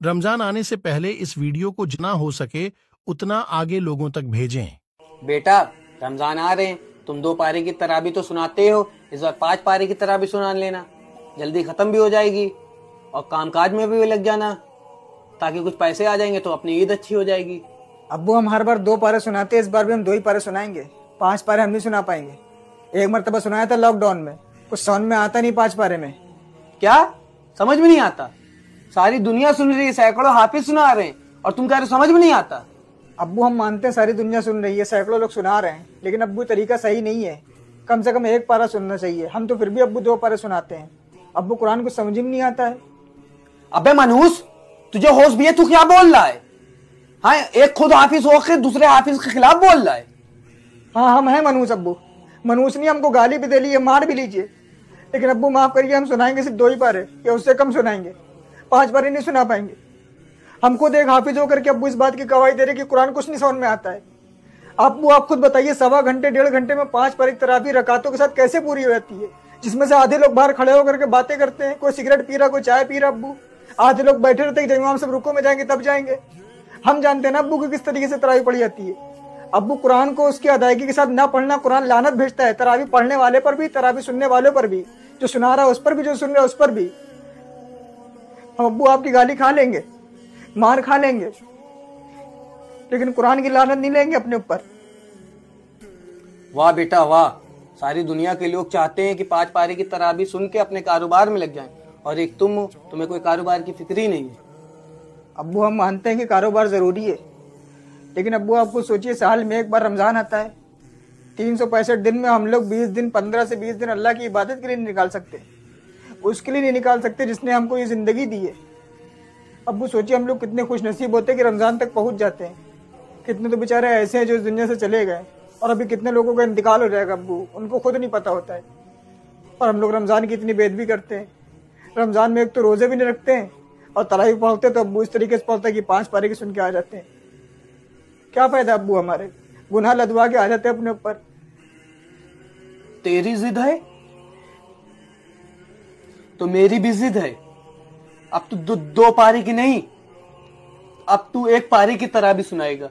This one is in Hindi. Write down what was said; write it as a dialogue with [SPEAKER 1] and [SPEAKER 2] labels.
[SPEAKER 1] रमजान आने से पहले इस वीडियो को जितना हो सके उतना आगे लोगों तक भेजें।
[SPEAKER 2] बेटा रमजान आ रहे हैं, तुम 2 पारे की तराबी तो सुनाते हो, इस बार 5 पारे की तराबी सुना लेना, जल्दी खत्म भी हो जाएगी और कामकाज में भी लग जाना ताकि कुछ पैसे आ जाएंगे तो अपनी ईद अच्छी हो जाएगी।
[SPEAKER 3] अब्बू हम हर बार 2 पारे सुनाते हैं, इस बार भी हम 2 ही पारे सुनाएंगे, 5 पारे हम नहीं सुना पाएंगे। एक मरतबा सुनाया था लॉकडाउन में, कुछ समझ में आता नहीं 5 पारे में।
[SPEAKER 2] क्या समझ में नहीं आता? सारी दुनिया सुन रही है, सैकड़ों हाफिज सुना रहे हैं और तुम कह रहे समझ में नहीं आता।
[SPEAKER 3] अब्बू हम मानते हैं सारी दुनिया सुन रही है, सैकड़ों लोग सुना रहे हैं, लेकिन अब्बू तरीका सही नहीं है। कम से कम 1 पारा सुनना चाहिए। हम तो फिर भी अब्बू 2 पारे सुनाते हैं। अब्बू कुरान को समझ में नहीं आता है।
[SPEAKER 2] अबे मनहूस, तुझे होश भी है? तू क्या बोल रहा है? हाँ, एक खुद हाफिज होकर दूसरे हाफिज के खिलाफ बोल रहा है।
[SPEAKER 3] हाँ हम हैं मनहूस अब्बू। मनहूस नहीं, हमको गाली भी दे ली है, मार भी लीजिए, लेकिन अब्बू माफ करिए, हम सुनाएंगे सिर्फ 2 ही पारे या उससे कम सुनाएंगे, 5 पारे नहीं सुना पाएंगे। हम खुद एक हाफिज होकर के अब्बू इस बात की गवाही दे रहे कि कुरान कुछ नहीं समझ में आता है। अब्बू आप खुद बताइए, 1.25 घंटे 1.5 घंटे में 5 पारे की तराबी रकातों के साथ कैसे पूरी हो जाती है, जिसमें से आधे लोग बाहर खड़े होकर के बातें करते हैं, कोई सिगरेट पी रहा, कोई चाय पी रहा। अब्बू आधे लोग बैठे रहते हैं, जब इमाम सब रुको में जाएंगे तब जाएंगे। हम जानते हैं ना अब्बू की किस तरीके से तरावी पढ़ी जाती है। अब्बू कुरान को उसकी अदायगी के साथ ना पढ़ना कुरान लानत भेजता है, तरावी पढ़ने वाले पर भी, तरावी सुनने वालों पर भी, जो सुना रहा है उस पर भी, जो सुन रहा है उस पर भी। हम अब्बू आपकी गाली खा लेंगे, मार खा लेंगे, लेकिन कुरान की लानत नहीं लेंगे अपने ऊपर।
[SPEAKER 2] वाह बेटा वाह, सारी दुनिया के लोग चाहते हैं कि 5 पारे की तराबी सुन के अपने कारोबार में लग जाएं, और एक तुम हो, तुम्हें कोई कारोबार की फिक्र ही नहीं है।
[SPEAKER 3] अब्बू हम मानते हैं कि कारोबार जरूरी है, लेकिन अब्बू आपको सोचिए, साल में 1 बार रमजान आता है। 365 दिन में हम लोग 20 दिन, 15 से 20 दिन अल्लाह की इबादत के लिए नहीं निकाल सकते, उसके लिए नहीं निकाल सकते जिसने हमको ये जिंदगी दी है। अब्बू सोचिए हम लोग कितने खुश नसीब होते हैं कि रमजान तक पहुंच जाते हैं। कितने तो बेचारे ऐसे हैं जो इस दुनिया से चले गए, और अभी कितने लोगों का इंतकाल हो जाएगा अब्बू, उनको खुद नहीं पता होता है। और हम लोग रमजान की इतनी बेदबी करते हैं। रमजान में एक तो रोजे भी नहीं रखते हैं, और तरावी पढ़ते तो अब्बू इस तरीके से पढ़ता है कि 5 पारे की सुन के आ जाते हैं। क्या फायदा अब्बू, हमारे गुनाह लदवा के आ जाते हैं अपने ऊपर।
[SPEAKER 2] तेरी जिद है तो मेरी भी जिद है। अब तू 2 पारी की नहीं, अब तू 1 पारी की तराबी सुनाएगा।